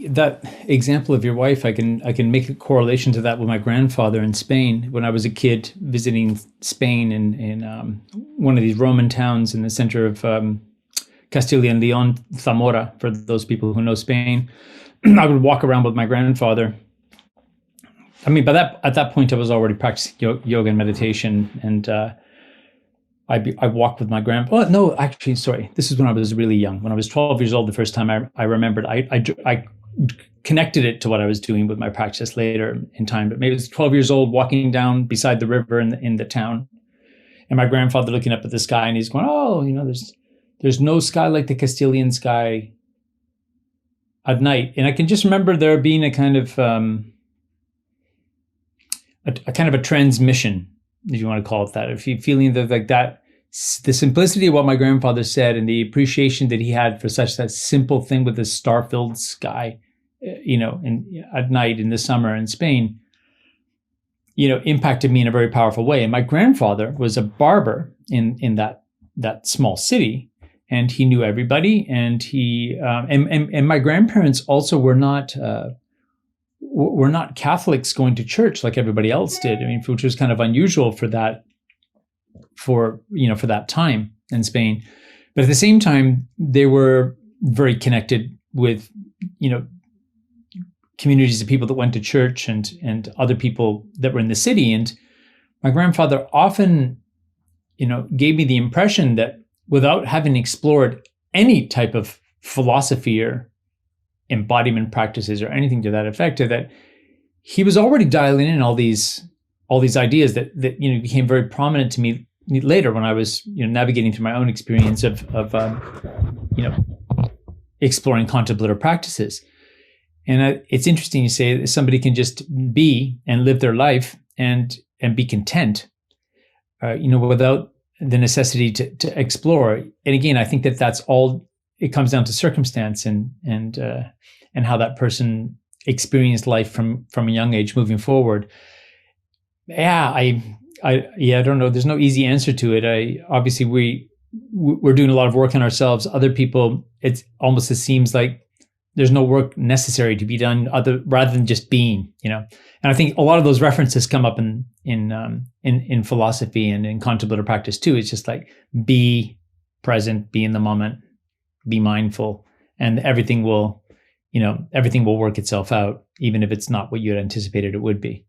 That example of your wife, I can make a correlation to that with my grandfather in Spain. When I was a kid visiting Spain in one of these Roman towns in the center of Castilla and Leon, Zamora, for those people who know Spain, I would walk around with my grandfather. I mean, at that point, I was already practicing yoga and meditation, and I walked with my grandpa. Oh, no, actually, sorry. This is when I was really young. When I was 12 years old, the first time I remembered, I connected it to what I was doing with my practice later in time. But maybe it was 12 years old, walking down beside the river in the town, and my grandfather looking up at the sky, and he's going, "Oh, there's no sky like the Castilian sky at night." And I can just remember there being a kind of a transmission, if you want to call it that, if you feeling that like that, the simplicity of what my grandfather said and the appreciation that he had for such that simple thing with the star-filled sky, at night in the summer in Spain, impacted me in a very powerful way. And my grandfather was a barber in that small city, and he knew everybody. And he and my grandparents also were not Catholics going to church like everybody else did. I mean, which was kind of unusual for that time in Spain. But at the same time, they were very connected with, communities of people that went to church and other people that were in the city. And my grandfather often, gave me the impression that without having explored any type of philosophy or embodiment practices or anything to that effect, that he was already dialing in all these ideas that became very prominent to me later when I was navigating through my own experience of exploring contemplative practices. And it's interesting you say that somebody can just be and live their life and be content, without the necessity to explore. And again, I think that's all. It comes down to circumstance and how that person experienced life from a young age moving forward. Yeah, I don't know. There's no easy answer to it. Obviously we're doing a lot of work on ourselves. Other people, it seems like there's no work necessary to be done rather than just being, And I think a lot of those references come up in philosophy and in contemplative practice too. It's just like be present, be in the moment, be mindful, and everything will work itself out, even if it's not what you had anticipated it would be.